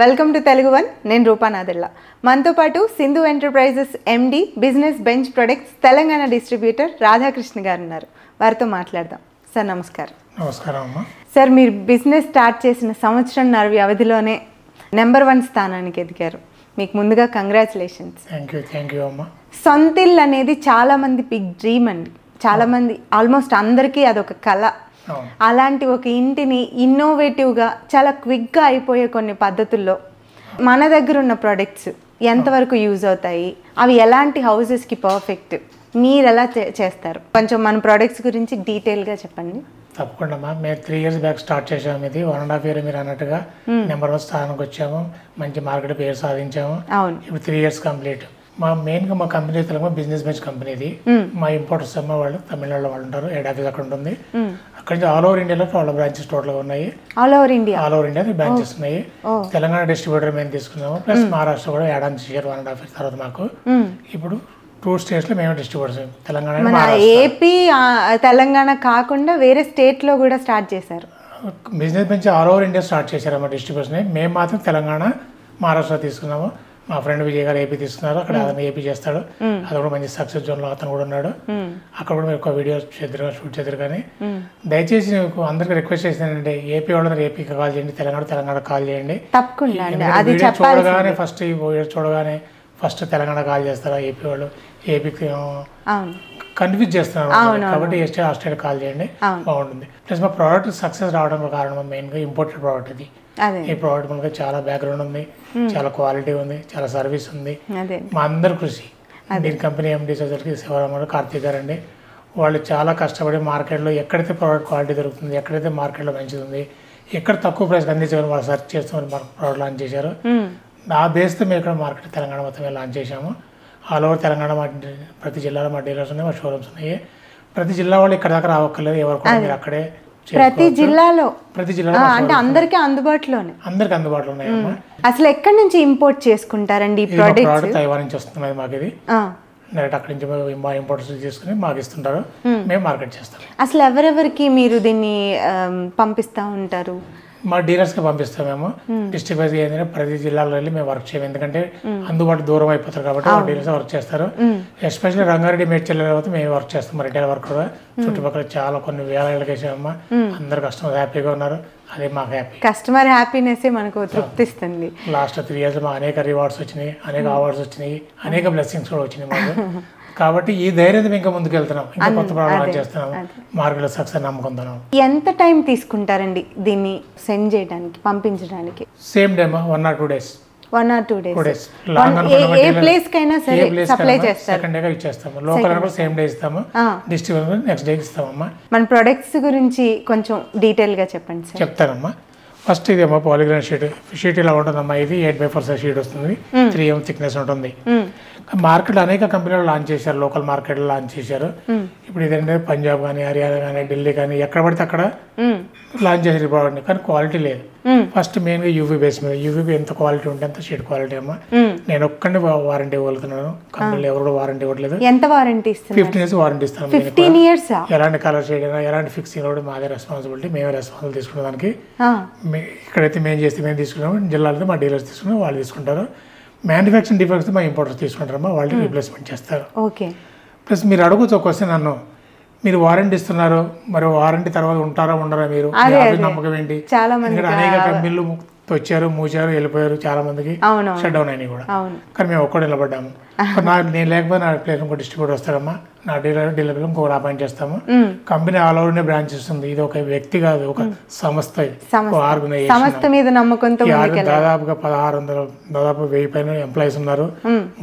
Welcome to Telugu one. నేను రూపా నాదెల్లా. మనతో పాటు Sindhu Enterprises MD business bench products Telangana distributor Radhakrishna గారు ఉన్నారు. వారితో మాట్లాడదాం. సార్ నమస్కారం. నమస్కారం అమ్మా. సార్, మీరు బిజినెస్ స్టార్ట్ చేసిన సంవత్సరంన్నర వ్యవధిలోనే నెంబర్ 1 స్థానానికి ఎదిగారు. మీకు ముందుగా కంగ్రాచులేషన్స్. థ్యాంక్ యూ అమ్మా. సొంతిల్లు అనేది చాలామంది బిగ్ డ్రీమ్ అండి. చాలామంది ఆల్మోస్ట్ అందరికీ అదొక కళ. అలాంటి ఒక ఇంటిని ఇన్నోవేటివ్గా చాలా క్విక్గా అయిపోయే కొన్ని పద్ధతుల్లో మన దగ్గర ఉన్న ప్రోడక్ట్స్ ఎంతవరకు యూజ్ అవుతాయి, అవి ఎలాంటి హౌసెస్కి పర్ఫెక్ట్, మీరు ఎలా చేస్తారు, కొంచెం మన ప్రోడక్ట్స్ గురించి డీటెయిల్గా చెప్పండి. తప్పకుండా అమ్మా. మేము 3 years బ్యాక్ స్టార్ట్ చేసాము. ఇది 1.5 year మీరు అన్నట్టుగా నెంబర్ 1 స్థానానికి వచ్చాము. మంచి మార్కెట్ పేరు సాధించాము. ఇప్పుడు 3 years కంప్లీట్. మెయిన్గా మా company Telugu business bench company. ఇది మా ఇంపోర్టర్స్ అమ్మ వాళ్ళు తమిళనాడులో వాళ్ళు ఉంటారు. హెడ్ ఆఫీస్ అక్కడ ఉంటుంది. అక్కడ నుంచి ఆల్ ఓవర్ ఇండియాలో వాళ్ళ బ్రాంచెస్ టోటల్గా ఉన్నాయి. ఆల్ ఓవర్ ఇండియా బ్రాంచెస్ ఉన్నాయి. తెలంగాణ డిస్ట్రిబ్యూటర్ మేము తీసుకున్నాము. ప్లస్ మహారాష్ట్ర కూడా యాడ్ ఆన్ చేశారు 1.5 years తర్వాత మాకు. ఇప్పుడు 2 states లో మేము డిస్ట్రిబ్యూటర్స్, తెలంగాణ ఏపీ తెలంగాణ కాకుండా వేరే స్టేట్లో కూడా స్టార్ట్ చేశారు. Business bench all over India start చేశారు మా డిస్ట్రిబ్యూటర్స్ని. మేము మాత్రం తెలంగాణ మహారాష్ట్ర తీసుకున్నాము. మా ఫ్రెండ్ విజయ్ గారు ఏపీ తీసుకున్నారు. అక్కడ అతను ఏపీ చేస్తాడు. అది కూడా మంచి సక్సెస్ జోన్లో అతను కూడా ఉన్నాడు. అక్కడ కూడా మీరు ఒక వీడియో షూట్ చేద్దరు. కానీ దయచేసి మీకు అందరికీ రిక్వెస్ట్ చేసిందంటే ఏపీ వాళ్ళందరూ ఏపీకి కాల్ చేయండి, తెలంగాణ కాల్ చేయండి. చూడగానే ఫస్ట్ ఈ వీడియో చూడగానే ఫస్ట్ తెలంగాణ కాల్ చేస్తారా ఏపీ వాళ్ళు, ఏపీకి కన్ఫ్యూజ్ చేస్తున్నారు. కాబట్టి ఏ స్టేట్ ఆ స్టేట్ కాల్ చేయండి, బాగుంటుంది. ప్లస్ మా ప్రోడక్ట్ సక్సెస్ రావడం కారణం మెయిన్గా ఇంపోర్టెడ్ ప్రోడక్ట్. ఇది ఈ ప్రోడక్ట్ మనకి చాలా బ్యాక్గ్రౌండ్ ఉంది, చాలా క్వాలిటీ ఉంది, చాలా సర్వీస్ ఉంది. మా అందరి కృషి. దీని కంపెనీ ఎండి వచ్చేసరికి శివరామ కార్తీక్ గారు అండి. వాళ్ళు చాలా కష్టపడి మార్కెట్లో ఎక్కడైతే ప్రోడక్ట్ క్వాలిటీ దొరుకుతుంది, ఎక్కడైతే మార్కెట్లో మంచిది ఉంది, ఎక్కడ తక్కువ ప్రైస్కి అందించాలని వాళ్ళు సెర్చ్ చేస్తామని ప్రోడక్ట్ లాంచ్ చేశారు. ఆ బేస్తో మేము ఇక్కడ మార్కెట్ తెలంగాణ మొత్తం లాంచ్ చేశాము. ఆల్ ఓవర్ తెలంగాణ ప్రతి జిల్లాలో మా డీలర్స్ ఉన్నాయి, మా షోరూమ్స్ ఉన్నాయి. ప్రతి జిల్లా వాళ్ళు ఇక్కడ దాకా రావక్కర్లేదు. ఎవరు కూడా మీరు అక్కడే ప్రతి జిల్లాలో అంటే అందరికీ అందుబాటులో ఉన్నాయి. అసలు ఎక్కడి నుంచి ఇంపోర్ట్ చేసుకుంటారండి ఈ ప్రోడక్ట్? తైవాన్ నుంచి వస్తుంది మాకు. ఇది డైరెక్ట్ అక్కడి నుంచి మా ఇంపోర్టర్స్ తీసుకుని మాకు ఇస్తుంటారు, మేము మార్కెట్ చేస్తాం. అసలు ఎవరెవరికి మీరు దీన్ని పంపిస్తూ ఉంటారు? మా డీలర్స్కి పంపిస్తాం. మేము డిస్ట్రిక్ట్ వైజ్ ఏంటంటే ప్రతి జిల్లాలో వెళ్ళి మేము వర్క్ చేయము. ఎందుకంటే అందుబాటు దూరం అయిపోతారు కాబట్టి మా డీలర్స్ వర్క్ చేస్తారు. ఎస్పెషల్లీ రంగారెడ్డి మేడ్చల్ తర్వాత మేము వర్క్ చేస్తాం. రిటైల్ వర్క్ కూడా చుట్టుపక్కల చాలా కొన్ని వేల ఏళ్ళకి వేసామమ్మా. అందరు కస్టమర్ హ్యాపీగా ఉన్నారు. అదే మాకు హ్యాపీ. కస్టమర్ హ్యాపీనెస్ మనకు తృప్తిస్తుంది. లాస్ట్ 3 years మా అనేక రివార్డ్స్ వచ్చినాయి, అనేక అవార్డ్స్ వచ్చినాయి, అనేక బ్లెస్సింగ్స్ కూడా వచ్చినాయి మాకు. కాబట్టి ఈ ధైర్యంతో ఇంకా ముందుకు వెళ్తున్నాం, ఇంకా కొత్త ప్రోడక్ట్ చేస్తున్నాం, మార్కెట్లో సక్సెస్ నమ్ముకుంటున్నాం. ఎంత టైం తీసుకుంటారండి దీన్ని సెండ్ చేయడానికి, పంపించడానికి? Same day 1 or 2 days. 1 or 2 days. A place కైనా సరే సప్లై చేస్తారు. సెకండ్ డే ఇచ్చేస్తాము. లోకల్ కూడా సేమ్ డే ఇస్తాము, డిస్ట్రిబ్యూటర్ నెక్స్ట్ డే ఇస్తామమ్మా. మన ప్రొడక్ట్స్ గురించి కొంచెం డీటెయిల్ గా చెప్పండి సార్. చెప్తానమ్మా. ఫస్ట్ ఇది అమ్మా పాలిగ్రాన్ షీట్ ఇలా ఉంటుందమ్మా. ఇది 8x4 size షీట్ వస్తుంది, 3 mm థిక్నెస్ ఉంటుంది. మార్కెట్లో అనేక కంపెనీలు లాంచ్ చేశారు, లోకల్ మార్కెట్లో లాంచ్ చేశారు. ఇప్పుడు ఇదంటే పంజాబ్ కానీ, హర్యానా కానీ, ఢిల్లీ కానీ ఎక్కడ పడితే అక్కడ లాంచ్ చేసే ప్రోడక్ట్. కానీ క్వాలిటీ లేదు. ఫస్ట్ మెయిన్గా యూవీ బేస్ మీద. యూవీ ఎంత క్వాలిటీ ఉంటే అంత షీట్ క్వాలిటీ అమ్మా. నేను ఒక్కడిని వారంటీ ఇవ్వగలుగుతున్నాను. కంపెనీలో ఎవరు కూడా వారంటీ ఇవ్వట్లేదు. ఎంత వారంటీ ఇస్తున్నారు? 15 years వారంటీ ఇస్తాను. 15 years. ఎలాంటి కలర్ షేడ్ అయినా, ఎలాంటి ఫిక్సింగ్ కూడా మాదే రెస్పాన్సిబిలిటీ. మేమే రెస్పాన్సిబుల్ తీసుకునే దానికి. ఇక్కడైతే మేము చేస్తే మేము తీసుకున్నాము, జిల్లాలో మా డీలర్స్ తీసుకున్నాం, వాళ్ళు తీసుకుంటారు. మ్యానుఫ్యాక్చరింగ్ డిఫెక్ట్స్ మా ఇంపోర్టర్స్ తీసుకుంటారమ్మా, వాళ్ళు రీప్లేస్మెంట్ చేస్తారు. ఓకే. ప్లస్ మీరు అడుగుతూ ఒక క్వశ్చన్ నన్ను, మీరు వారంటీ ఇస్తున్నారు, మరి వారంటీ తర్వాత ఉంటారా ఉండరా, మీరు నమ్మకం ఏంటి? అనేక కంపెనీలు వచ్చారు, మూసారు, వెళ్ళిపోయారు, చాలా మందికి షట్ డౌన్ అయినాయి కూడా. కానీ మేము ఒక్కడు నిలబడ్డాము. నేను లేకపోతే నా ప్లేస్ ఇంకో డిస్ట్రిబ్యూటర్ వస్తారమ్మా, నా డీలర్ ఇంకొకటి అపాయింట్ చేస్తాము. కంపెనీ ఆల్ ఓవర్ బ్రాంచెస్ ఉంది. ఇది ఒక వ్యక్తి కాదు, ఒక సంస్థ, ఆర్గనైజేషన్. దాదాపుగా 1000 పైన ఎంప్లాయీస్ ఉన్నారు,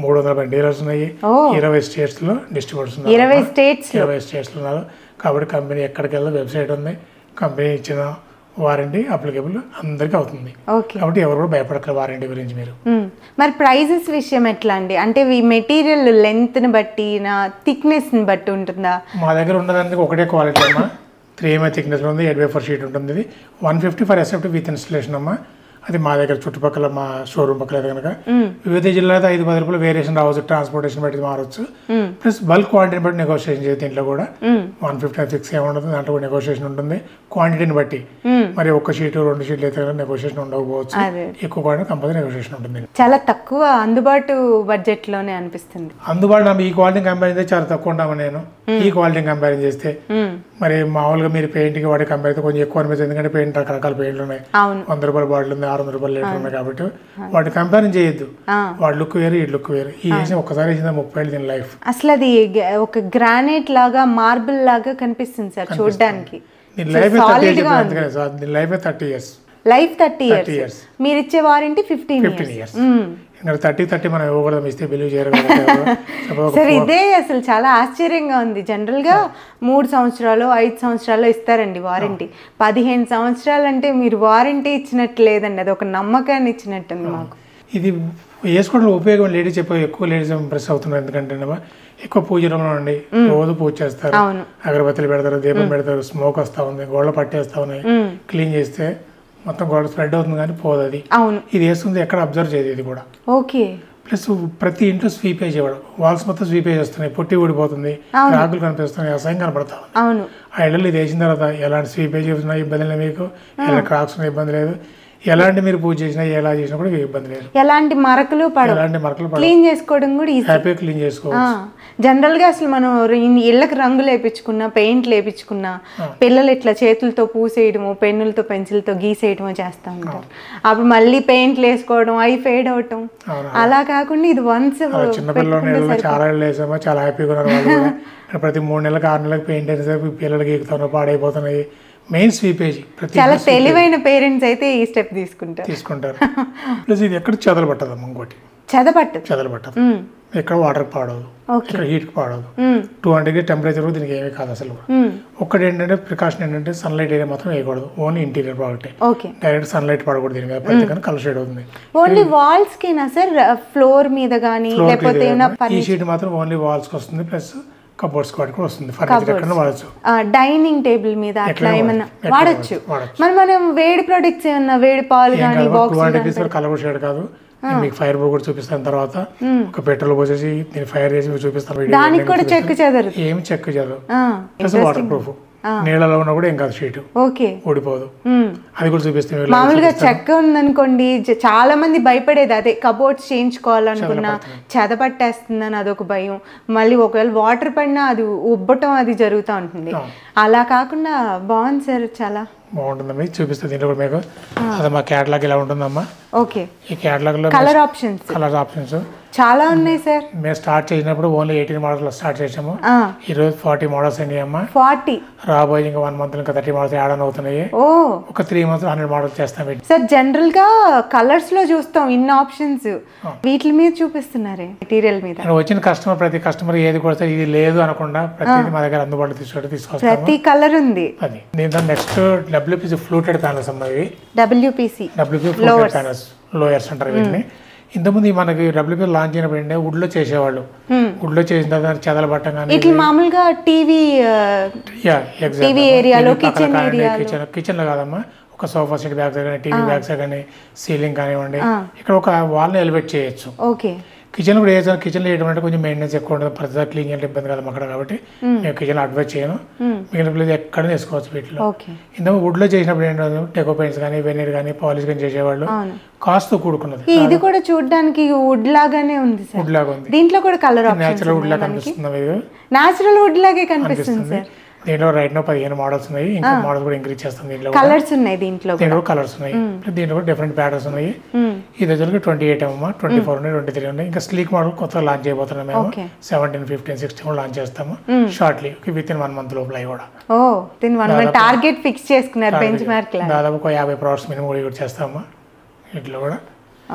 300 పైన డీలర్స్ ఉన్నాయి, 20 states లో డిస్ట్రిబ్యూటర్స్ ఉన్నారు. 20 states లో ఉన్నారు. కాబట్టి కంపెనీ ఎక్కడికి వెళ్ళి వెబ్సైట్ ఉంది, కంపెనీ ఇచ్చిన వారంటీ అప్లికేబుల్ అందరికీ అవుతుంది. కాబట్టి ఎవరు కూడా భయపడతారు వారంటీ గురించి. మీరు మరి ప్రైజెస్ విషయం ఎట్లా అండి? అంటే ఈ మెటీరియల్ లెంత్ ని బట్టి, థిక్నెస్ ని బట్టి ఉంటుందా? మా దగ్గర ఉన్నదానికి ఒకటే క్వాలిటీ అమ్మా. 3 mm థిక్నెస్ ఉంది, 8x4 షీట్ ఉంటుంది. ఇది 150 for SFT విత్ ఇన్స్టలేషన్ అమ్మా. అది మా దగ్గర చుట్టుపక్కల మా షోరూమ్ పక్కల అయితే కనుక వివిధ జిల్లాలో 5-10 రూపాయలు వేరియేషన్ రావచ్చు, ట్రాన్స్పోర్టేషన్ బట్టి మారవచ్చు. ప్లస్ బల్క్ క్వాంటిటీని బట్టి నెగోషియేషన్ చేసి దీంట్లో కూడా 150 ఫిక్స్ ఏముంటుంది, దాంట్లో కూడా నెగోషియేషన్ ఉంటుంది క్వాంటిటీని బట్టి. మరి ఒక షీటు 2 షీట్లు అయితే నెగోషియేషన్ ఉండకపోవచ్చు, ఎక్కువ క్వాంటిటీ కంపల్సరీ నెగోషియేషన్ ఉంటుంది. చాలా తక్కువ అందుబాటు బడ్జెట్ లోనే అనిపిస్తుంది. అందుబాటు ఈ క్వాలిటీ కంపేర్ చేస్తే చాలా తక్కువ ఉంటాము నేను ఈ క్వాలిటీ కంపేర్ చేస్తే. మరి మామూలుగా మీరు పెయింట్ కి వాటి కంపేర్ అయితే కొంచెం ఎక్కువ అనిపిస్తుంది, ఎందుకంటే పెయింట్ రకరకాల పెయింట్లు ఉన్నాయి, 100 రూపాయల బాటిల్ ఉంది, 600 రూపాయల లీటర్ ఉన్నాయి, కాబట్టి వాటి కంపేర్ చేయొద్దు. వాడి లుక్ వేరు, ఈ లుక్ వేరు. ఈ వేసి ఒక్కసారి వేసిన 30 ఏళ్ళు దీని లైఫ్. అసలు అది ఒక గ్రానైట్ లాగా మార్బుల్ లాగా కనిపిస్తుంది సార్ చూడడానికి. దీని లైఫ్ 30 ఇయర్స్. Life 30 years. మీరు ఇచ్చే వారంటీ 15 ఇయర్స్. 30 మనం ఇవ్వకూడదు, ఇస్తే బిలీవ్ చేయరు. సార్ ఇదే అసలు చాలా ఆశ్చర్యంగా ఉంది. జనరల్ గా 3 సంవత్సరాలు 5 సంవత్సరాలు ఇస్తారండి వారంటీ. 15 సంవత్సరాలు అంటే మీరు వారంటీ ఇచ్చినట్టు లేదండి, అది ఒక నమ్మకాన్ని ఇచ్చినట్టుంది మాకు. ఇది వేసుకోవడం ఉపయోగం లేడీస్ ఎక్కువ లేడీస్ ఇంప్రెస్ అవుతున్నారు, ఎందుకంటే ఎక్కువ పూజలో ఉండి రోజు పూజ చేస్తారు, అగరబత్తులు పెడతారు, దీపం పెడతారు, స్మోక్ వస్తా ఉంది, గోడలు పట్టేస్తా ఉన్నాయి. క్లీన్ చేస్తే మొత్తం గోడ స్ప్రెడ్ అవుతుంది కానీ పోదు అది. ఇది వేస్తుంది ఎక్కడ అబ్జర్వ్ చేయదు ఇది కూడా. ఓకే. ప్లస్ ప్రతి ఇంట్లో స్వీపేజ్ ఇవ్వడం, వాల్స్ మొత్తం స్వీపేజ్ వస్తున్నాయి, పొట్టి ఊడిపోతుంది, రాగులు కనిపిస్తున్నాయి, అసహ్యం కనపడతా ఉంది. ఆ ఇళ్ళలో ఇది వేసిన తర్వాత ఎలాంటి స్వీపేజ్ ఉన్నాయి ఇబ్బంది లేదు మీకు, ఎలా క్రాక్స్ ఉన్న ఇబ్బంది లేదు, ఎలాంటి మీరు పూజ చేసినా ఎలా చేసినా కూడా ఇబ్బంది లేదు, ఎలాంటి మరకలు క్లీన్ చేసుకోవడం కూడా హ్యాపీగా క్లీన్ చేసుకోవచ్చు. జనరల్ గా అసలు మనం ఇళ్ళకి రంగులు వేయించుకున్నా, పెయింట్లు వేయించుకున్నా, పిల్లలు ఇట్లా చేతులతో పూసేయడము, పెన్నులతో పెన్సిల్తో గీసేయడము చేస్తూ ఉంటారు. అప్పుడు మళ్ళీ పెయింట్లు వేసుకోవడం, అవి ఫేడ్ అవటం, అలా కాకుండా ఇది వన్స్. చిన్నపిల్లలు చాలా ఇళ్ళు వేసామో చాలా హ్యాపీగా ఉన్నారు వాళ్ళు. ప్రతి 3 నెలలకు 6 నెలలకు పెయింట్ వేసేసరికి పిల్లలకి ఎక్కుతాను, పాడైపోతున్నాయి. Main seepage. చాలా తెలివైన పేరెంట్స్ అయితే ఈ స్టెప్ తీసుకుంటారు. ప్లస్ ఇది ఎక్కడ చెదలు పట్టదు, ఇంకోటి చెదలు పట్టదు, ఎక్కడ వాటర్ పాడదు, ఇక్కడ హీట్ పాడదు, 200 డిగ్రీ టెంపరేచర్ దీనికి ఏమీ కాదు అసలు. ఒక్కటి ఏంటంటే ప్రికాషన్ ఏంటంటే సన్లైట్ ఏరియా మాత్రం వేయకూడదు, only interior product. Direct sunlight పడకూడదు దీని మీద, ప్రతి కలర్ షేడ్ అవుతుంది. ఓన్లీ వాల్స్ కినా సార్, ఫ్లోర్ మీద గానీ లేకపోతే ఈ షీట్ మాత్రం ఓన్లీ వాల్స్ కి వస్తుంది, ప్లస్ కబోర్డ్స్ కూడా వస్తుంది. ఫర్నిచర్ ఎక్కడ వాడచ్చు, డైనింగ్ టేబుల్ మీద అట్లా ఏమన్నా వాడచ్చు. మనం వేడి ప్రొడక్ట్స్ ఏమన్నా, వేడి పాలు కానీ కలర్ షేడ్ కాదు, మీకు ఫైర్ బోర్డ్ కూడా చూపిస్తాను. తర్వాత ఒక పెట్రోల్ పోసేసి దీన్ని ఫైర్ చేసి మీకు చూపిస్తాను. దానికి కూడా చెక్ చెదరు, ఏమి చెక్ చెదరు, ప్లస్ వాటర్ ప్రూఫ్. నీళ్ళలో ఉన్నా కూడా ఏం కాదు, షీట్ ఊడిపోదు. అది కూడా చూపిస్తాను. మామూలుగా చెక్క ఉందనుకోండి, చాలా మంది భయపడేది అదే, కబోర్డ్స్ చేయించుకోవాలనుకున్నా చెదపట్టేస్తుందని అదొక భయం. మళ్ళీ ఒకవేళ వాటర్ పడినా అది ఉబ్బటం అది జరుగుతూ ఉంటుంది. అలా కాకుండా బాగుంది సార్, చాలా బాగుంటుందమ్మా. చూపిస్తుంది దీంట్లో కూడా మీకు. అదే మా క్యాటలాగ్ ఇలా ఉంటుందమ్మా. ఓకే. ఈ క్యాటలాగ్ లో కలర్ ఆప్షన్స్ చాలా ఉన్నాయి సార్. మేము స్టార్ట్ చేసినప్పుడు ఓన్లీ 18 మోడల్స్ స్టార్ట్ చేసాము. ఈరోజు 40 మోడల్స్ అయినాయి అమ్మా. 40 రాబోయే ఇంకా 1 మంత్ ఇంకా 30 మోడల్స్ యాడ్ ఆన్ అవుతున్నాయి. ఒక 3 మంత్స్ 100 మోడల్స్ చేస్తాం సార్. జనరల్ గా కలర్స్ లో చూస్తాం ఇన్ని ఆప్షన్స్, వీటి మీద చూపిస్తున్నారే మెటీరియల్ మీద. వచ్చిన కస్టమర్ ప్రతి కస్టమర్ ఏది కూడా ఇది లేదు అనకుండా ప్రతిదీ మా దగ్గర అందుబాటులో తీసుకొస్తాం. ప్రతి కలర్ ఉంది. అది దీంతో నెక్స్ట్ WPC ఫ్లూటెడ్ ప్యానల్స్ అమ్మాయి. WPC ఫ్లూటెడ్ ప్యానల్స్, లోయర్స్ అంటారు వీటిని. ఇంతకుముందు మనకి WPC లాంచ్ అయినప్పుడు ఏంటంటే వుడ్ లో చేసేవాళ్ళు. వుడ్ లో చేసిన తర్వాత చెదల పట్టం కానీ ఇట్లా మామూలుగా టీవీ ఏరియాలో, కిచెన్ లో కాదమ్మా, ఒక సోఫా సెట్ బ్యాక్ సైడ్ కానీ, టీవీ బ్యాక్ సైడ్ కానీ, సీలింగ్ కానివ్వండి, ఇక్కడ ఒక వాల్ ని ఎలివేట్ చేయొచ్చు. కిచెన్ కూడా వేసాను. కిచెన్లో వేయడం అంటే కొంచెం మెయింటెనెన్స్ ఎక్కువ ఉంటుంది, ప్రతిసారి క్లీన్ చేయాలి ఇబ్బంది కదా అక్కడ, కాబట్టి మేము కిచెన్లో అడ్వైజ్ చేయను. మిగిలిన ప్లేస్ ఎక్కడ వేసుకోవచ్చు వీటిలో. ఇంతకు వుడ్లో చేసినప్పుడు ఏంటంటే డెకో పెయింట్స్ కానీ, వెనీర్ కానీ, పాలిష్ కానీ చేసేవాళ్ళు. కాస్ట్ తో కూడుకున్నది. ఇది కూడా చూడడానికి వుడ్ లాగానే ఉంది, వుడ్ లాగా ఉంది. దీంట్లో కూడా కలర్ నేచురల్ వుడ్ లాగా కనిపిస్తుంది, నేచురల్ వుడ్ లాగే కనిపిస్తుంది. దీంట్లో రైట్ నో 15 మోడల్స్ ఉన్నాయి, ఇంకా మోడల్స్ కూడా ఇంక్రీజ్ చేస్తాం. దీంట్లో కలర్స్ ఉన్నాయి, దీంట్లో కలర్స్ ఉన్నాయి, దీంట్లో కూడా డిఫరెంట్ ప్యాటర్న్స్ ఉన్నాయి. ఇది వచ్చి 28 అమ్మా, 24 ఉన్నాయి, 23 ఉన్నాయి. ఇంకా స్లీక్ మోడల్ కొత్తగా లాంచ్ చేయబోతున్నాం మేము. 17, 15, 16 కూడా లాంచ్ చేస్తాము షార్ట్లీ, విత్ ఇన్ 1 మంత్ లోపల కూడా. టార్గెట్ ఫిక్స్ చేసుకున్నారు, బెంచ్ మార్క్. దాదాపు 50 ప్రొడక్ట్స్ మినిమం కూడా చేస్తాము ఇట్లా కూడా.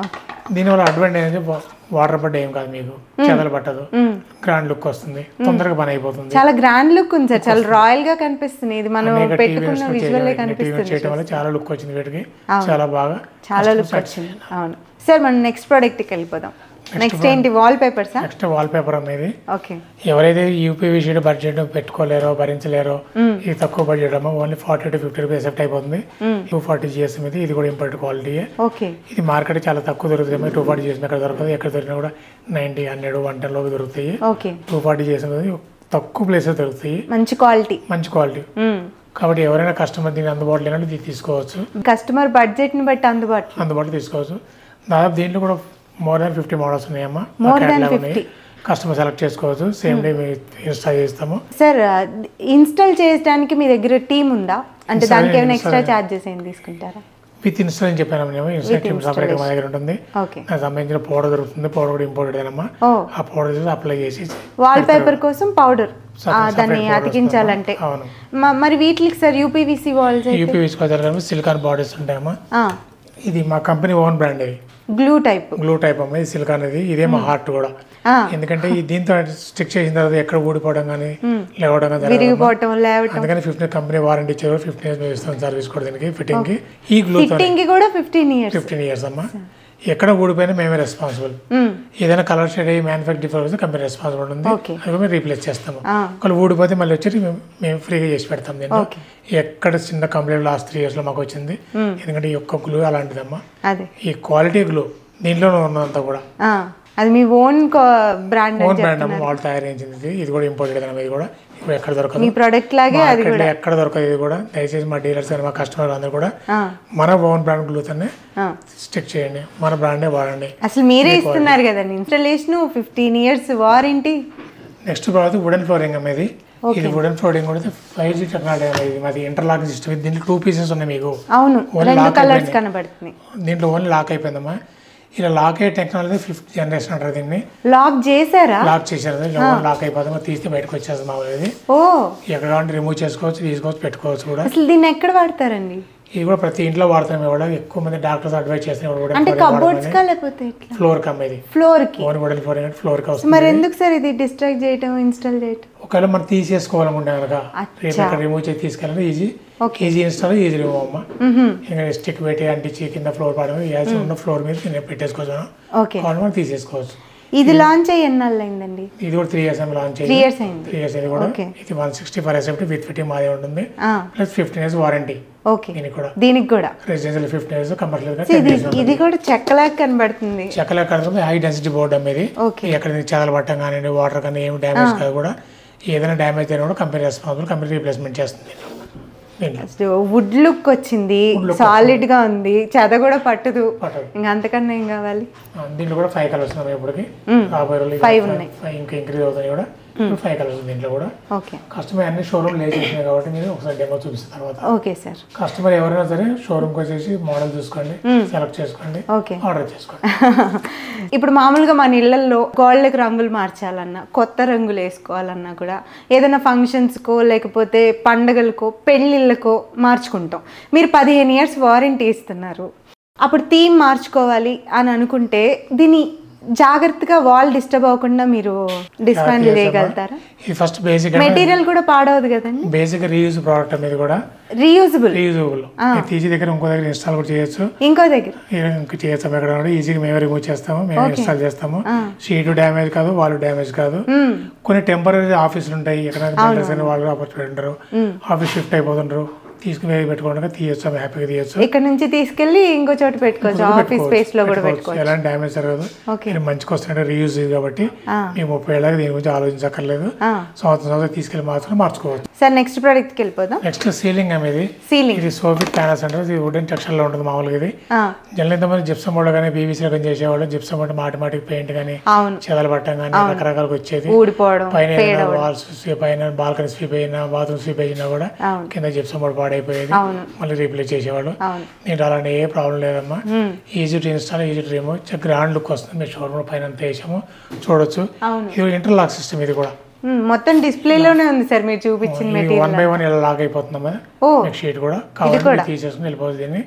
దీనివల్ల అడ్వాంటేజ్ వాటర్ పడ్డ ఏం కాదు, మీకు చెదలు పట్టదు, గ్రాండ్ లుక్ వస్తుంది, తొందరగా పని అయిపోతుంది. చాలా గ్రాండ్ లుక్ ఉంది సార్, చాలా రాయల్ గా కనిపిస్తుంది. ఇది మనం పెట్టుకున్న విజువల్ కనిపిస్తుంది. చేయడం వల్ల చాలా లుక్ వచ్చింది వీటికి, చాలా బాగా చాలా లుక్ వచ్చింది. అవును సార్, మనం నెక్స్ట్ ప్రోడక్ట్ కి వెళ్ళిపోదాం. నెక్స్ట్ ఏంటి wall papers? Next wall paper అమ్మేది. ఓకే. ఎవరైతే యూపీవీ షీట్ బడ్జెట్ పెట్టుకోలేరో భరించలేరో ఇది తక్కువ బడ్జెట్ అమ్మా, ఓన్లీ 40 to 50 రూపీస్ ఎఫెక్ట్ అయిపోతుంది. 240 GS మీద ఇది కూడా ఇంపోర్టెడ్ క్వాలిటీ. ఓకే. ఇది మార్కెట్ చాలా తక్కువ దొరుకుతుంది. 240 GS ఎక్కడ దొరకదు, ఎక్కడ దొరికినా కూడా 90, 100, 110 లోపు దొరుకుతాయి. ఓకే. 240 GS మీద తక్కువ ప్లేసెస్ దొరుకుతాయి, మంచి క్వాలిటీ. కాబట్టి ఎవరైనా కస్టమర్ దీన్ని అందుబాటులో లేనట్టు ఇది తీసుకోవచ్చు. కస్టమర్ బడ్జెట్ ని బట్టి అందుబాటులో తీసుకోవచ్చు. దాదాపు దీంట్లో కూడా మోర్ దాన్ 50 మోడల్స్ ఉన్నాయమ్మా. కస్టమర్ సెలెక్ట్ చేసుకోవచ్చు. సేమ్ డే ఇన్స్టాల్ చేస్తాము. సార్ ఇన్స్టాల్ చేయడానికి మీ దగ్గర టీమ్ ఉందా? అంటే దానికి ఏమైనా ఎక్స్ట్రా చార్జెస్ ఏం తీసుకుంటారా? విత్ ఇన్స్టాల్ అని చెప్పాను మేము. ఇన్స్టాల్ టీమ్ సపరేట్ మా దగ్గర ఉంటుంది. దానికి సంబంధించిన పౌడర్ దొరుకుతుంది. పౌడర్ కూడా ఇంపోర్టెడ్ అమ్మా. ఆ పౌడర్ చేసి అప్లై చేసి వాల్ పేపర్ కోసం పౌడర్ దాన్ని అతికించాలంటే. మరి వీటికి sir UPVC walls silicone bodies ఉంటాయమ్మా. ఇది మా కంపెనీ ఓన్ బ్రాండ్. ఇది గ్లూ టైప్ అమ్మా. ఇది సిలికాన్. ఇదేమో హార్ట్ కూడా. ఎందుకంటే దీంతో స్టిక్ చేసిన తర్వాత ఎక్కడ ఊడిపోవడం కానీ లేవడం కానీ అందుకని 15 కంపెనీ వారంటీ ఇచ్చారు. 15 years మేము ఇస్తాం సర్వీస్ కూడా దీనికి ఫిట్టింగ్ కి. ఈ గ్లూ 15 years అమ్మా. ఎక్కడ ఊడిపోయినా మేమే రెస్పాన్సిబుల్. ఏదైనా కలర్ షేడ్ అయ్యి మ్యానుఫ్యాక్చర్ కంపెనీ రెస్పాన్సిబుల్ ఉంటుంది. అది మేము రీప్లేస్ చేస్తాము. ఒకళ్ళు ఊడిపోతే మళ్ళీ వచ్చి మేము ఫ్రీగా చేసి పెడతాం. దీంట్లో ఎక్కడ చిన్న కంప్లైంట్ లాస్ట్ 3 years లో మాకు వచ్చింది. ఎందుకంటే ఈ ఒక్క గ్లూ అలాంటిదమ్మా. ఈ క్వాలిటీ గ్లూ దీంట్లోనే ఉన్నదంతా కూడా అది మీ ఓన్ బ్రాండ్ అమ్మా. వాళ్ళు తయారు చేసింది. ఇది కూడా ఇంపోర్టెడ్ అన్నమాట. ఇది కూడా ఇప్పుడు ఎక్కడ దొరకదు. మీ ప్రొడక్ట్ లాగే అది కూడా ఎక్కడ దొరకదు. ఇది కూడా దయచేసి మా డీలర్స్ కానీ మా కస్టమర్ అందరూ కూడా మన ఓన్ బ్రాండ్ గ్లూతోనే స్టిక్ చేయండి. మన బ్రాండే వాడండి. అసలు మీరే ఇస్తున్నారు కదండి ఇన్స్టాలేషన్, 15 years వారంటీ. నెక్స్ట్ తర్వాత వుడెన్ ఫ్లోరింగ్ అమ్మేది. ఇది వుడెన్ ఫ్లోరింగ్ కూడా 5G టెక్నాలజీ అనేది. మాది ఇంటర్లాక్ సిస్టమ్. దీంట్లో 2 pieces ఉన్నాయి మీకు. అవును, 2 కలర్స్ కనబడుతున్నాయి. దీంట్లో ఓన్లీ లాక్ అయిపోయిందమ్మా. ఇలా లాక్ అయ్యే టెక్నాలజీ 5th generation అంటారు దీన్ని. లాక్ చేశారు. లాక్ అయిపోతుంది. తీస్తే బయటకు వచ్చేస్తుంది మామూలు. ఎక్కడ కావాలంటే రిమూవ్ చేసుకోవచ్చు, తీసుకోవచ్చు, పెట్టుకోవచ్చు కూడా. అసలు దీన్ని ఎక్కడ వాడతారండి? ఇది కూడా ప్రతి ఇంట్లో వాడతాం. కూడా ఎక్కువ మంది డాక్టర్స్ అడ్వైజ్ చేస్తున్నారు. ఫ్లోర్ కమ్మేది. ఫ్లోర్ కి వుడెన్ ఫ్లోరింగ్ అంటే ఫ్లోర్ కి వస్తుంది. మరి ఎందుకు సార్ ఇది డిస్ట్రాక్ట్ చేయడం, ఇన్స్టాల్ చేయడం? ఒకవేళ మనం తీసేసుకోవాలనుకుంటే కనుక రిమూవ్ చేసి తీసుకెళ్ళాలి. ఈజీ ఇన్స్టాల్, ఈజీ రిమూవ్ అమ్మా. ఇంకా స్టిక్ పెట్టి అంటించి కింద ఫ్లోర్ పడడం ఉన్న ఫ్లోర్ మీద పెట్టేసుకోవచ్చు. మనం తీసేసుకోవచ్చు. ఇది లాంచ్ అయ్యి ఎన్నాళ్ళు అయిందండి? ఇది కూడా 3 years లాంచ్ అయ్యింది. 3 years ఇది కూడా. ఇది 165 SFT విత్ ఫిట్టింగ్ మాదే ఉంటుంది. Plus 15 years warranty. దీనికి కూడా రెసిడెన్షియల్ 15 years, కమర్షియల్ ఇది కూడా చెక్కలాగా కనబడుతుంది. హై డెన్సిటీ బోర్డ్ అమ్మేది. ఎక్కడ చెదలు పట్టం కానీ వాటర్ కానీ ఏమి డ్యామేజ్ కాదు కూడా. ఏదైనా డ్యామేజ్ అయినా కూడా కంపెనీ రెస్పాన్సిబుల్. కంపెనీ రీప్లేస్మెంట్ చేస్తుంది. వుడ్ లుక్ వచ్చింది, సాలిడ్ గా ఉంది, చెద కూడా పట్టదు. ఇంకా అంతకన్నా ఏం కావాలి? దీంట్లో కూడా 5 కలర్స్ ఉన్నాయి. ఇప్పటికి 5 ఉన్నాయి. ఇంకా ఇంక్రీజ్ అవుతాయి కూడా. 5 కలర్స్ దీంట్లో కూడా. కస్టమర్ అన్ని షోరూమ్ లేచి చేసినాయి కాబట్టి మీరు ఒకసారి డెమో చూపిస్తున్న తర్వాత ఓకే సార్. కస్టమర్ ఎవరైనా సరే షోరూమ్కి వచ్చేసి మోడల్ చూసుకోండి, సెలెక్ట్ చేసుకోండి, ఆర్డర్ చేసుకోండి. ఇప్పుడు మామూలుగా మన ఇళ్లలో గోళ్ళకి రంగులు మార్చాలన్నా, కొత్త రంగులు వేసుకోవాలన్నా కూడా ఏదైనా ఫంక్షన్స్కో లేకపోతే పండగలకో పెళ్ళిళ్ళకో మార్చుకుంటాం. మీరు 15 years వారంటీ ఇస్తున్నారు. అప్పుడు థీమ్ మార్చుకోవాలి అని అనుకుంటే దీన్ని జాగ్రత్తగా వాల్ డిస్టర్బ్ అవ్వకుండా మీరు డిస్మాంటిల్ చేయగలుగుతారా? ఇది ఫస్ట్ బేసిక్ మెటీరియల్ కూడా పాడవదు కదండి. బేసిక్ రీయూజ్ ప్రోడక్ట్ అనేది కూడా రీయూజబుల్. తీసి దగ్గర ఇంకో దగ్గర ఇన్స్టాల్ కూడా చేయొచ్చు. ఇంకో దగ్గర చేస్తాము. ఎక్కడ ఈజీగా మేము రిమూవ్ చేస్తాము, మేము ఇన్స్టాల్ చేస్తాము. షీట్ డ్యామేజ్ కాదు, వాళ్ళు డ్యామేజ్ కాదు. కొన్ని టెంపరీ ఆఫీసులు ఉంటాయి, ఎక్కడ వాళ్ళు ఆపర్చుంటారు, ఆఫీస్ షిఫ్ట్ అయిపోతుంటారు, తీసుకుని పెట్టుకోవడానికి తీయచ్చు, హ్యాపీగా తీయచ్చు. ఇక్కడ నుంచి తీసుకెళ్లి ఇంకో చోట పెట్టుకోవచ్చు, ఆఫీస్ స్పేస్ లో కూడా పెట్టుకోవచ్చు. ఎలాంటి డ్యామేజ్ జరగదు. మంచిగా వస్తుంటే రీయూజ్ కాబట్టి మేము 30 ఏళ్ళకి దీని గురించి ఆలోచించక్కర్లేదు. సంవత్సరం తీసుకెళ్లి మాత్రం మార్చుకోవచ్చు. సార్ నెక్స్ట్ ప్రోడక్ట్ కి వెళ్ళిపోదాం. నెక్స్ట్ సీలింగ్ అనేది. ఇది సోఫిట్ ప్యానల్స్ అంటారు. ఇది వుడెన్ టెక్స్చర్ లో ఉంటుంది మామూలుగా. ఇది జనరల్ ఎంతమంది జిప్సం బోర్డు కానీ పీవీసీ రకం చేసేవాళ్ళు. జిప్సం బోర్డు మాటిమాటికి పెయింట్ కానీ చెదలు పట్టడం కానీ రకరకాలుగా వచ్చేది. పైన వాల్స్ స్వీప్ అయినా, బాల్కనీ స్వీప్ అయినా, బాత్రూమ్ స్వీప్ అయినా కూడా కింద జిప్సం బోర్డు పాడైపోయేది, మళ్ళీ రీప్లేస్ చేసేవాళ్ళు. దీంట్లో అలాంటి ఏ ప్రాబ్లం లేదమ్మా. Easy to install, easy to remove. Grand look వస్తుంది. మీరు షోరూమ్ పైన అంతా వేసాము చూడొచ్చు. ఇది ఇంటర్లాక్ సిస్టమ్. ఇది కూడా మొత్తం డిస్ప్లేలోనే ఉంది సార్ మీరు చూపించిన మెటీరియల్. 1 by 1 ఇలా లాక్ అయిపోతుందమ్మా. షీట్ కూడా కావాలి తీసేసుకుని వెళ్ళిపోతుంది.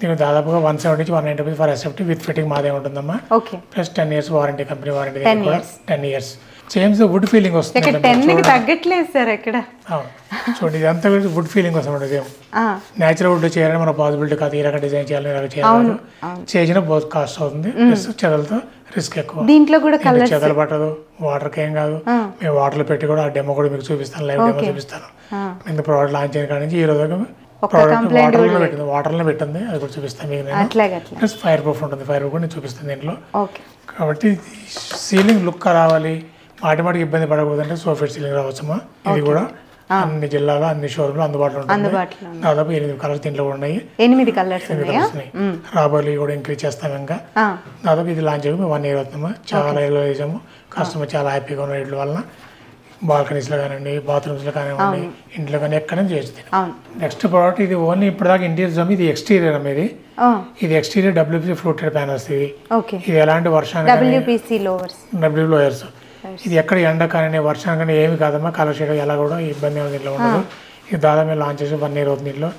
దీన్ని దాదాపుగా 170 నుంచి 190 rupees for SFT with fitting మాదే ఉంటుందమ్మా. Plus 10 years warranty, company warranty 10 years. Same wood feeling వస్తుంది. తగ్గట్లేదు సార్ ఎక్కడ. చూడండి ఇదంతా వుడ్ ఫీలింగ్ వస్తుంది. సేమ్ నేచురల్ వుడ్ చేయాలని మన పాసిబిలిటీ కాదు. ఈ రకంగా డిజైన్ చేయాలని చేయాలి. చేసిన బోత్ కాస్ట్ అవుతుంది. ప్లస్ చెదలతో రిస్క్ ఎక్కువ. దీంట్లో కూడా కలర్స్ చెదలు పట్టదు, వాటర్కి ఏం కాదు. మేము వాటర్లో పెట్టి కూడా ఆ డెమో కూడా మీకు చూపిస్తాను, లైవ్ డెమో చూపిస్తాను. మేము ప్రోడక్ట్ లాంచ్ అయిన కాడి నుంచి ఈ రోజు ప్రోడక్ట్ వాటర్లో పెట్టింది, అది కూడా చూపిస్తాను మీకు. ప్లస్ ఫైర్ ప్రూఫ్ ఉంటుంది, ఫైర్ ప్రూఫ్ కూడా నేను చూపిస్తాను దీంట్లో. కాబట్టి సీలింగ్ లుక్ రావాలి, మాటిమాటికి ఇబ్బంది పడకూడదు అంటే సోఫిట్ సీలింగ్ రావచ్చమ్మా. ఇది కూడా అన్ని జిల్లాలో అన్ని షోరూమ్లో అందుబాటులో ఉంటుంది. దాదాపు 8 కలర్స్ దీంట్లో ఉన్నాయి. 8 కలర్స్ రాబోయే కూడా ఇంక్రీజ్ చేస్తాం. ఇంకా దాదాపు ఇది లాంచ్ అయ్యి 1 year అవుతుందమ్మా. చాలా ఎల్లో చేసాము, కస్టమర్ చాలా హ్యాపీగా ఉన్న వీటి వలన. బాల్కనీస్లో కానివ్వండి, బాత్రూమ్స్లో కానివ్వండి, ఇంట్లో కానీ ఎక్కడైనా చేయొచ్చు. నెక్స్ట్ ప్రోడక్ట్ ఇది ఓన్లీ ఇప్పటిదాకా ఇంటీరియర్, ఇది ఎక్స్టీరియర్ అమ్మ. ఇది ఎక్స్టీరియర్ WPC ఫ్లూటెడ్ ప్యానల్స్. ఇది ఎలాంటి వర్షానికి లోయర్స్. ఇది ఎక్కడ ఎండ కానీ వర్షం కానీ ఏమి కాదమ్మా. కలర్ షేడ్ ఎలా కూడా ఇబ్బంది దీంట్లో ఉండదు. ఇది దాదాపు లాంచ్ చేసి 1 year అవుతుంది. దీంట్లో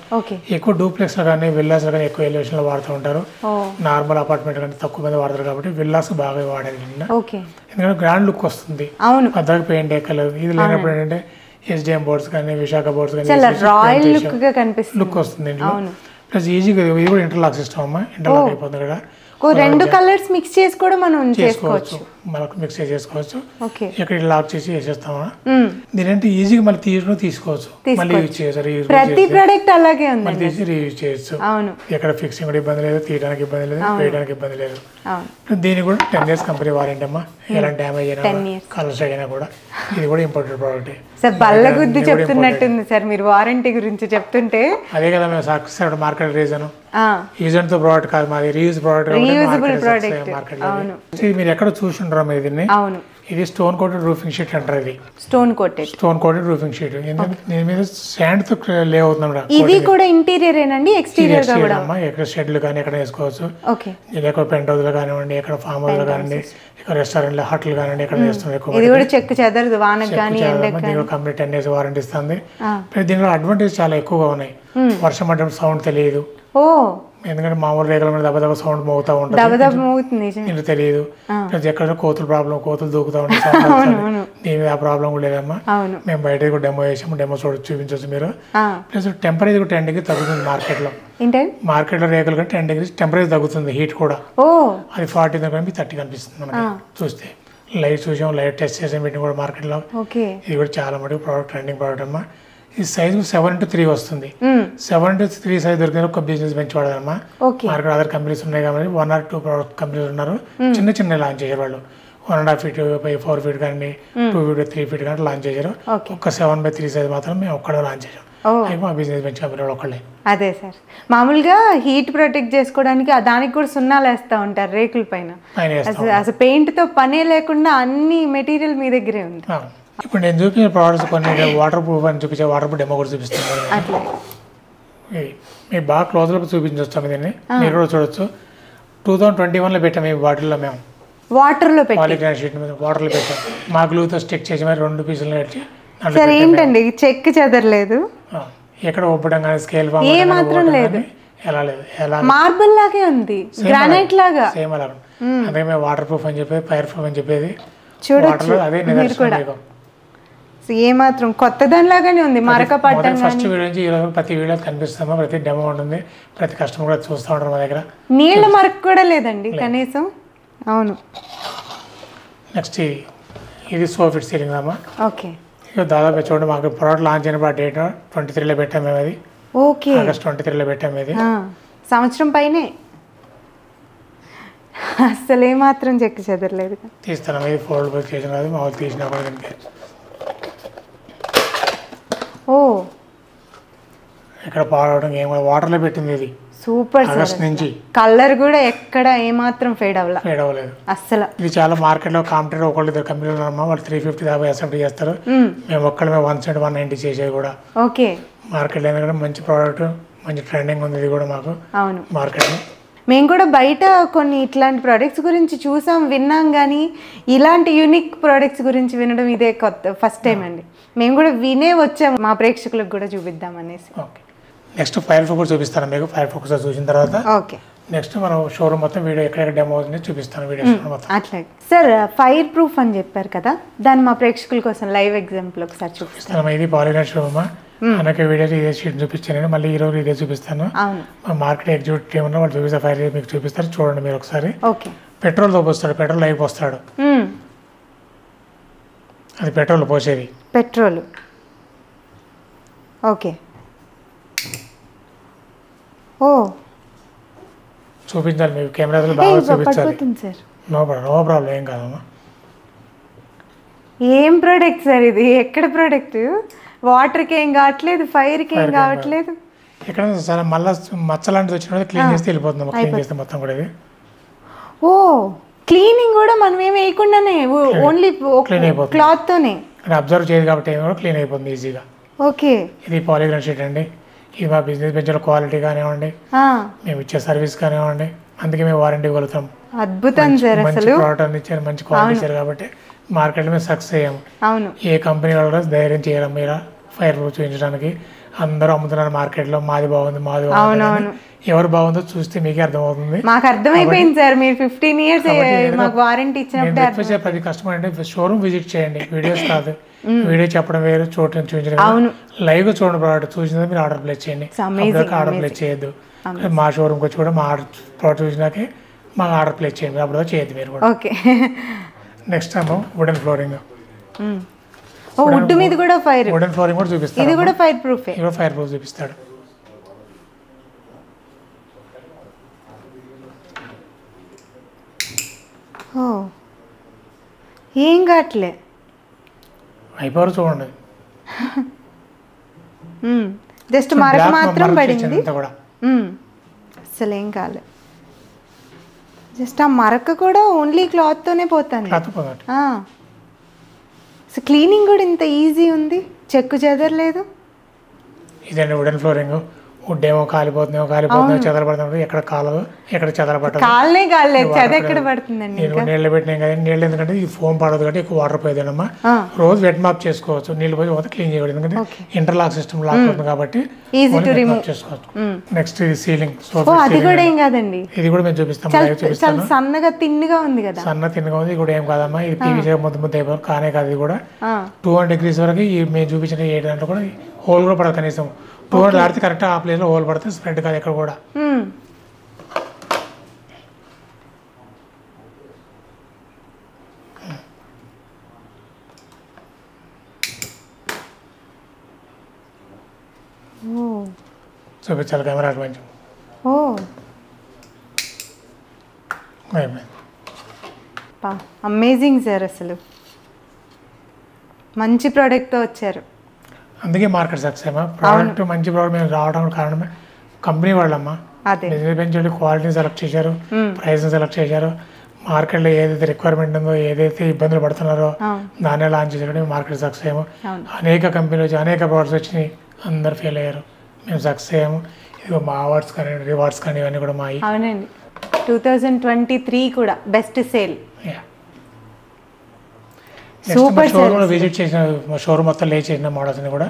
ఎక్కువ డూప్లెక్స్ లో కానీ విల్లాస్ లో కానీ ఎక్కువ ఎలివేషన్ లో వాడుతూ ఉంటారు. నార్మల్ అపార్ట్మెంట్ కానీ తక్కువ మంది వాడతారు కాబట్టి విల్లాస్ బాగా వాడాలి. ఎందుకంటే గ్రాండ్ లుక్ వస్తుంది, పెద్దగా పెయింట్ ఎక్కలేదు. ఇది లేనప్పుడు ఏంటంటే SDM బోర్డ్స్ కానీ విశాఖ బోర్డ్స్ కానీ లుక్ వస్తుంది దీంట్లో. ప్లస్ ఈజీగా ఇది కూడా ఇంటర్లాక్ సిస్టమ్ అమ్మా. ఇంటర్లాక్ అయిపోతుంది ఇక్కడ. 2 కలర్స్ మిక్స్ చేసి కూడా మనం చేసుకోవచ్చు, మనకు మిక్స్ చేసుకోవచ్చు. ఇక్కడ లాక్ చేసి వేసేస్తామా. దీనంటే ఈజీగా మళ్ళీ తీసుకోవచ్చు, మళ్ళీ యూజ్ చేయొచ్చు. ప్రతి ప్రోడక్ట్ అలాగే ఉంది, మళ్ళీ తీసి రీయూజ్ చేయొచ్చు. ఎక్కడ ఫిక్సింగ్ కూడా ఇబ్బంది లేదు, తీయడానికి ఇబ్బంది లేదు, వేయడానికి ఇబ్బంది లేదు. దీనికి కూడా 10 years కంపెనీ వారంటీ అమ్మా. ఎలాంటి డ్యామేజ్ అయినా కలర్స్ అయినా కూడా. ఇది కూడా ఇంపార్టెంట్ ప్రోడక్ట్. సార్ బల్ల గుద్ది చెప్తున్నట్టుంది సార్ మీరు వారంటీ గురించి చెప్తుంటే. అదే కదా మేము సక్సెస్ మార్కెట్ రీజన్. యూజర్ తో ప్రోడక్ట్ కాదు మాది, రీయూజ్ ప్రోడక్ట్. మార్కెట్ మీరు ఎక్కడ చూసుంటారా మీరు దీన్ని? ఇది స్టోన్ కోటెడ్ రూఫింగ్ షీట్ అంటారు. ఇది స్టోన్ కోటెడ్ రూఫింగ్ షీట్. ఎందుకంటే దీని మీద శాండ్ తో లే అవుతున్నాం. ఇది కూడా ఇంటీరియర్ ఏనండి, ఎక్స్టీరియర్ కూడా ఎక్కడ షెడ్లు కానీ ఎక్కడ వేసుకోవచ్చు. ఎక్కడ పెంట్ హౌస్ లో కానివ్వండి, ఎక్కడ ఫామ్ హౌస్ లో కానివ్వండి, ఇక్కడ రెస్టారెంట్ లో హోటల్ కానివ్వండి, ఎక్కడ వేస్తున్నాం. ఇది కూడా చెక్ చెదరదు, వానకు కానీ దీనిలో కంప్లీట్ 10 years వారంటీ ఇస్తుంది. దీనిలో అడ్వాంటేజ్ చాలా ఎక్కువగా ఉన్నాయి. వర్షం పడ్డ సౌండ్ తెలియదు. ఎందుకంటే మామూలు రేగల మీద దెబ్బ సౌండ్ మోగుతూ ఉంటుంది, తెలియదు. ఎక్కడ కోతులు ప్రాబ్లం, కోతులు దూకుతూ ఉంటాయి. దీని మీద ఆ ప్రాబ్లం కూడా లేదమ్మా. మేము బయట కూడా డెమో వేసాము, డెమో చూపించవచ్చు మీరు. ప్లస్ టెంపరేచర్ 10 degrees తగ్గుతుంది మార్కెట్ లో రేకులు కానీ 10 degrees టెంపరేచర్ తగ్గుతుంది. హీట్ కూడా అది 40 కానీ 30 కనిపిస్తుంది మనకి చూస్తే. లైట్ చూసాం, లైట్ టెస్ట్ చేసాం వీటిని కూడా మార్కెట్ లో. ఇది కూడా చాలా మటుకు ప్రోడక్ట్, ట్రెండింగ్ ప్రోడక్ట్ అమ్మా. ఈ సైజ్ 7:3 వస్తుంది. 7:3 సైజ్ దొరికిన ఒక బిజినెస్ బెంచ్ వాడదమ్మా. మార్కెట్ అదర్ కంపెనీస్ ఉన్నాయి కాబట్టి 1 or 2 ప్రోడక్ట్ కంపెనీస్ ఉన్నారు. చిన్న లాంచ్ చేశారు వాళ్ళు. 1.5 feet by 4 feet కానీ 2 feet by 3 feet కానీ లాంచ్ చేశారు. ఒక 7:3 సైజ్ మాత్రం మేము ఒక్కడే లాంచ్ చేసాం. మా బిజినెస్ బెంచ్ కంపెనీ ఒక్కళ్ళే. అదే సార్, మామూలుగా హీట్ ప్రొటెక్ట్ చేసుకోవడానికి దానికి కూడా సున్నాలు వేస్తూ ఉంటారు రేకుల పైన. అసలు పెయింట్ తో పనే లేకుండా అన్ని మెటీరియల్ మీ దగ్గరే ఉంది. ఇప్పుడు నేను చూపించిన ప్రోడక్ట్స్ కొన్ని వాటర్ ప్రూఫ్ అని చూపించే వాటర్ ప్రూఫ్ డెమో కూడా చూపిస్తాను. మీరు బాగా క్లోజ్లో చూపించవచ్చు దీన్ని, మీరు కూడా చూడొచ్చు. 2021లో పెట్టాము ఈ బాటిల్లో. మేము వాటర్లో పాలిగ్రాన్ షీట్ మీద వాటర్లో పెట్టాం. మా గ్లూతో స్టిక్ చేసి మరి 2 పీసులు పెట్టి. ఏంటండి చెక్ చెదరలేదు, ఎక్కడ ఒప్పడం కానీ స్కేల్ మాత్రం లేదు, ఎలా లేదు, ఎలా మార్బుల్ లాగే ఉంది, గ్రానైట్ లాగా సేమ్ అలా. అదే మేము వాటర్ ప్రూఫ్ అని చెప్పేది, ఫైర్ ప్రూఫ్ అని చెప్పేది. చూడొచ్చు అదే ఏమాత్రం కొత్త దానిలాగానే ఉంది. మరక పడ్డం ఫస్ట్ వీడియో నుంచి ఈరోజు ప్రతి వీడియో కనిపిస్తామా, ప్రతి డెమో ఉంటుంది, ప్రతి కస్టమర్ కూడా చూస్తూ ఉంటారు మా దగ్గర. నీళ్ళ మరక కూడా లేదండి కనీసం. అవును. నెక్స్ట్ ఇది సోఫిట్ సీలింగ్ అమ్మా. ఓకే. ఇక దాదాపు చూడండి మాకు ప్రోడక్ట్ లాంచ్ అయినప్పుడు ఆ డేట్ 23లో పెట్టాము మేము. అది ఆగస్ట్ 23లో పెట్టాము. ఇది సంవత్సరం పైనే అసలు ఏమాత్రం చెక్కు చెదరలేదు. తీస్తాను ఇది ఫోల్డ్ బుక్ చేసిన కాదు, మామూలు తీసినా కూడా దీనికి. ఇక్కడ పాడవడం ఏం వాటర్లో పెట్టింది. ఇది సూపర్ నుంచి కలర్ కూడా ఎక్కడ ఏమాత్రం ఫేడ్ అవ్వలేదు అసలు. ఇది చాలా మార్కెట్ లో కాంపిటేటర్ ఒకళ్ళు 2 కంపెనీలు ఉన్నారమ్మా. వాళ్ళు 350 దాకా అసెప్ట్ చేస్తారు. మేము ఒక్కళ్ళమే 170-190 చేసేది కూడా. ఓకే. మార్కెట్ లో మంచి ప్రోడక్ట్, మంచి ట్రెండింగ్ ఉంది ఇది కూడా మాకు. అవును, మార్కెట్ లో మేము కూడా బయట కొన్ని ఇట్లాంటి ప్రోడక్ట్స్ గురించి చూసాం, విన్నాం, కానీ ఇలాంటి యూనిక్ ప్రోడక్ట్స్ గురించి వినడం ఇదే ఫస్ట్ టైం అండి. మేము కూడా వినే వచ్చాము, మా ప్రేక్షకులకు కూడా చూపిద్దాం అనేసి. ఓకే. నెక్స్ట్ ఫైర్ ఫోకస్ చూపిస్తాను మీకు. ఫైర్ ఫోకస్ చూసిన తర్వాత ఓకే నెక్స్ట్ మనం షోరూమ్ మొత్తం వీడియో ఎక్కడెక్కడ డెమో అవుతుంది చూపిస్తాను వీడియో మొత్తం. అట్లాగే సార్, ఫైర్ ప్రూఫ్ అని చెప్పారు కదా, దాన్ని మా ప్రేక్షకుల కోసం లైవ్ ఎగ్జాంపుల్ ఒకసారి చూపిస్తాను. ఇది పాలిగ్రాన్ షోరూమ్. మనకి వీడియోలో ఇదే షీట్ చూపించాను, మళ్ళీ ఈరోజు ఇదే చూపిస్తాను. మా మార్కెట్ ఎగ్జిక్యూటివ్ టీమ్ ఉన్న వాళ్ళు చూపిస్తారు, ఫైర్ మీకు చూపిస్తారు, చూడండి మీరు ఒకసారి. ఓకే. పెట్రోల్తో పోస్తాడు, పెట్రోల్ లైవ్ పోస్తాడు, అది పెట్రోల్ పోసేది. పెట్రోల్. ఓకే. ఓ చూపించాలి మీకు కెమెరాలో బాగా చూపించాలి. సార్ నో ప్రాబ్లం, ఏం కాదమ్మా. ఏం ప్రోడక్ట్ సార్ ఇది? ఎక్కడ ప్రోడక్ట్? వాటర్కి ఏం కావట్లేదు, ఫైర్కి ఏం కావట్లేదు. ఎక్కడ చాలా మళ్ళీ మచ్చ లాంటిది వచ్చిన క్లీన్ చేస్తే వెళ్ళిపోతుంది, క్లీన్ చేస్తే మొత్తం కూడా ఇది. ఓ క్లీనింగ్ కూడా మనం ఏమి వేయకుండానే ఓన్లీ క్లాత్ తోనే అబ్జర్వ్ చేయదు కాబట్టి ఏమి కూడా క్లీన్ అయిపోతుంది ఈజీగా. ఓకే. ఇది పాలిగ్రాన్ షీట్ అండి. ఇది మా బిజినెస్ పెంచిన క్వాలిటీ కానివ్వండి, మేము ఇచ్చే సర్వీస్ కానివ్వండి, అందుకే మేము వారంటీ ఇవ్వగలుగుతాం. అద్భుతం సార్. మంచి ప్రోడక్ట్ అందించారు, మంచి క్వాలిటీ ఇచ్చారు కాబట్టి మార్కెట్లో మేము సక్సెస్ అయ్యాము. అవును. ఏ కంపెనీ వాళ్ళు కూడా ధైర్యం చేయడం మీరు ఫైర్ ప్రూఫ్ చూపించడానికి. అందరూ అమ్ముతున్నారు మార్కెట్లో, మాది బాగుంది మాది బాగుంది. ఎవరు బాగుందో చూస్తే మీకే అర్థమవుతుంది. మాకు అర్థమైపోయింది సార్, మీరు 15 years మాకు వారంటీ ఇచ్చినప్పుడు. ప్రతి కస్టమర్ అంటే షోరూమ్ విజిట్ చేయండి, వీడియోస్ కాదు. వీడియో చెప్పడం వేరు, చూపించడం లైవ్ గా చూడండి. ప్రోడక్ట్ చూసిన మీరు ఆర్డర్ ప్లేస్ చేయండి, ఆర్డర్ ప్లేస్ చేయొద్దు. మా షోరూమ్కి వచ్చి కూడా మా ప్రోడక్ట్ చూసినాకే మాకు ఆర్డర్ ప్లేస్ చేయండి, అప్పుడు చేయొద్దు మీరు కూడా. Okay. Next time wooden flooring. Wood మీద కూడా ఫైర్, వుడెన్ ఫ్లోరింగ్ కూడా చూపిస్తాడు. ఇది కూడా ఫైర్ ప్రూఫ్, ఇది కూడా ఫైర్ ప్రూఫ్ చూపిస్తాడు. ఓ ఏం కావట్లే, అయిపోరు చూడండి. జస్ట్ మరక మాత్రం పడింది, అసలు ఏం కాలే. జస్ట్ ఆ మరక కూడా ఓన్లీ క్లాత్ తోనే పోతాను. అసలు క్లీనింగ్ కూడా ఇంత ఈజీ ఉంది, చెక్కు చెదరలేదు. ఇదండి వుడెన్ ఫ్లోరింగ్. వుడ్ ఏమో కాలిపోతుందేమో చెదరపడుతుంది, ఎక్కడ కాలదు ఎక్కడ చెదరపడుతుంది. కాలనే కాలేదు, చెద ఎక్కడ పడుతుందండి. నేను నీళ్ళు పెట్టినాం కదా, నీళ్ళు ఎందుకంటే ఇది ఫోమ్ పడదు కాబట్టి ఎక్కువ వాటర్ పోయేదమ్మా. రోజు వెట్ మాప్ చేసుకోవచ్చు, నీళ్ళు పోయి పోతే క్లీన్ చేయకూడదు, ఎందుకంటే ఇంటర్లాక్ సిస్టమ్ లాక్ అవుతుంది కాబట్టి ఈజీ టు రిమూవ్ చేసుకోవచ్చు. నెక్స్ట్ ఇది సీలింగ్. అది కూడా ఏం కాదండి, ఇది కూడా మేము చూపిస్తాం, చాలా సన్నగా తిన్నగా ఉంది కదా. తిన్నగా ఉంది, ఇది కూడా ఏం కాదమ్మా. ఇది పీవీసీ ముద్ద ముద్ద అయిపోయి కానే కాదు. ఇది కూడా 200 degrees వరకు మేము చూపించిన 7 దాంట్లో కూడా హోల్ కూడా పడదు. కనీసం 200 దాటితే కరెక్ట్ ఆ ప్లేస్ లో హోల్ పడితే స్ప్రెడ్ కాదు ఎక్కడ కూడా. చూపించాలి కెమెరా కొంచెం. అమేజింగ్ సార్, అసలు మంచి ప్రోడక్ట్తో వచ్చారు. అందుకే మార్కెట్ సక్సెస్ అమ్మా. ప్రోడక్ట్ మంచి ప్రోడక్ట్ మేము రావడం కారణమే కంపెనీ వాళ్ళమ్మా. బిజినెస్ పెంచి క్వాలిటీని సెలెక్ట్ చేశారు, ప్రైస్ని సెలెక్ట్ చేశారు. మార్కెట్లో ఏదైతే రిక్వైర్మెంట్ ఉందో, ఏదైతే ఇబ్బందులు పడుతున్నారో దాన్నే లాంచ్ చేశారు. మార్కెట్ సక్సెస్ అయ్యాము. అనేక కంపెనీలు వచ్చి అనేక ప్రోడక్ట్స్ వచ్చినాయి, అందరు ఫెయిల్ అయ్యారు, మేము సక్సెస్ అయ్యాము. ఇది మా అవార్డ్స్ కానీ రివార్డ్స్ కానీ ఇవన్నీ కూడా మా. అవునండి, 2023 కూడా best sale. Super showroom visit చేసిన షోరూమ్ మొత్తం లే చేసిన మోడల్స్ ని కూడా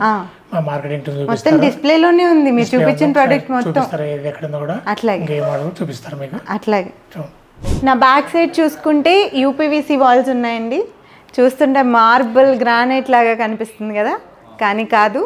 మా మార్కెటింగ్ టీం మొత్తం డిస్ప్లే లోనే ఉంది. మీరు చూపించిన ప్రొడక్ట్ మొత్తం చూపిస్తారు, ఏది ఎక్కడ ఉందో కూడా అట్లాగే ఏ మోడల్ చూపిస్తారు మీకు. అట్లాగే నా బ్యాక్ సైడ్ చూసుకుంటే యూపీవీసీ వాల్స్ ఉన్నాయండి. చూస్తుంటే మార్బుల్ గ్రానైట్ లాగా కనిపిస్తుంది కదా, కానీ కాదు.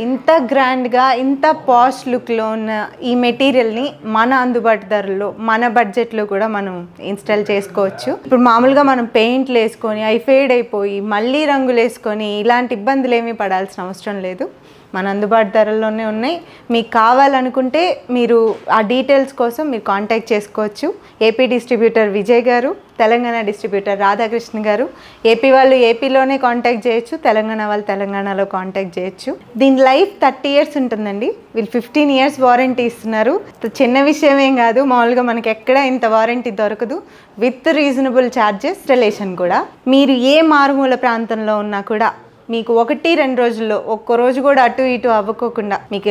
ఇంత గ్రాండ్గా ఇంత పాష్ లుక్లో ఉన్న ఈ మెటీరియల్ని మన అందుబాటు ధరల్లో మన బడ్జెట్లో కూడా మనం ఇన్స్టాల్ చేసుకోవచ్చు. ఇప్పుడు మామూలుగా మనం పెయింట్లు వేసుకొని అవి ఫేడ్ అయిపోయి మళ్ళీ రంగులు వేసుకొని ఇలాంటి ఇబ్బందులు ఏమీ పడాల్సిన అవసరం లేదు. మన అందుబాటు ధరల్లోనే ఉన్నాయి. మీకు కావాలనుకుంటే మీరు ఆ డీటెయిల్స్ కోసం మీరు కాంటాక్ట్ చేసుకోవచ్చు. ఏపీ డిస్ట్రిబ్యూటర్ విజయ్ గారు, తెలంగాణ డిస్ట్రిబ్యూటర్ రాధాకృష్ణ గారు. ఏపీ వాళ్ళు ఏపీలోనే కాంటాక్ట్ చేయొచ్చు, తెలంగాణ వాళ్ళు తెలంగాణలో కాంటాక్ట్ చేయొచ్చు. దీని లైఫ్ 30 years ఉంటుందండి. వీళ్ళు 15 years వారంటీ ఇస్తున్నారు. చిన్న విషయం ఏం కాదు, మామూలుగా మనకి ఎక్కడ ఇంత వారంటీ దొరకదు. విత్ రీజనబుల్ ఛార్జెస్, ఇన్స్టాలేషన్ కూడా. మీరు ఏ మారుమూల ప్రాంతంలో ఉన్నా కూడా మీకు 1-2 రోజుల్లో, ఒక్క రోజు కూడా అటు ఇటు అవ్వకోకుండా మీకు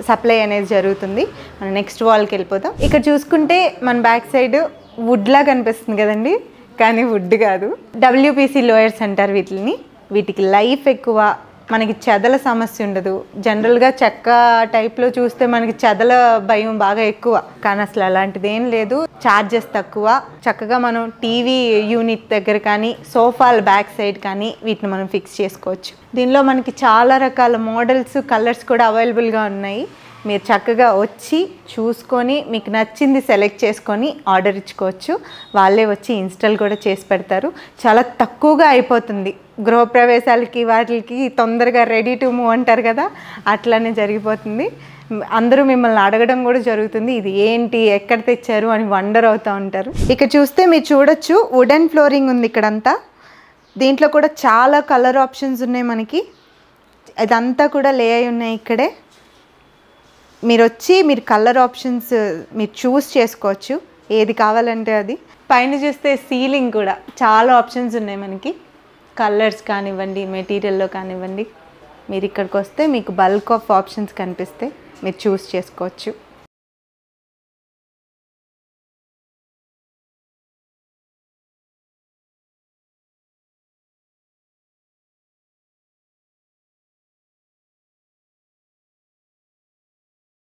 సప్లై అనేది జరుగుతుంది. మనం నెక్స్ట్ వాల్కి వెళ్ళిపోతాం. ఇక్కడ చూసుకుంటే మన బ్యాక్ సైడ్ వుడ్లా కనిపిస్తుంది కదండి, కానీ వుడ్ కాదు, WPC లోయర్స్ అంటారు వీటిని. వీటికి లైఫ్ ఎక్కువ, మనకి చెదల సమస్య ఉండదు. జనరల్గా చెక్క టైప్లో చూస్తే మనకి చెదల భయం బాగా ఎక్కువ, కానీ అసలు అలాంటిది ఏం లేదు. ఛార్జెస్ తక్కువ. చక్కగా మనం టీవీ యూనిట్ దగ్గర కానీ సోఫాల బ్యాక్ సైడ్ కానీ వీటిని మనం ఫిక్స్ చేసుకోవచ్చు. దీనిలో మనకి చాలా రకాల మోడల్స్, కలర్స్ కూడా అవైలబుల్గా ఉన్నాయి. మీరు చక్కగా వచ్చి చూసుకొని మీకు నచ్చింది సెలెక్ట్ చేసుకొని ఆర్డర్ ఇచ్చుకోవచ్చు. వాళ్ళే వచ్చి ఇన్స్టాల్ కూడా చేసి పెడతారు. చాలా తక్కువగా అయిపోతుంది. గృహప్రవేశాలకి వాటికి తొందరగా రెడీ టు మూవ్ అంటారు కదా, అట్లానే జరిగిపోతుంది. అందరూ మిమ్మల్ని అడగడం కూడా జరుగుతుంది, ఇది ఏంటి ఎక్కడ తెచ్చారు అని వండర్ అవుతూ ఉంటారు. ఇక్కడ చూస్తే మీరు చూడొచ్చు వుడెన్ ఫ్లోరింగ్ ఉంది ఇక్కడంతా. దీంట్లో కూడా చాలా కలర్ ఆప్షన్స్ ఉన్నాయి మనకి. ఇదంతా కూడా లే అయి ఉన్నాయి ఇక్కడే. మీరు వచ్చి మీరు కలర్ ఆప్షన్స్ మీరు చూస్ చేసుకోవచ్చు, ఏది కావాలంటే అది. పైన చూస్తే సీలింగ్ కూడా చాలా ఆప్షన్స్ ఉన్నాయి మనకి. కలర్స్ కానివ్వండి, మెటీరియల్లో కానివ్వండి, మీరు ఇక్కడికి వస్తే మీకు బల్క్ ఆఫ్ ఆప్షన్స్ కనిపిస్తే మీరు చూస్ చేసుకోవచ్చు.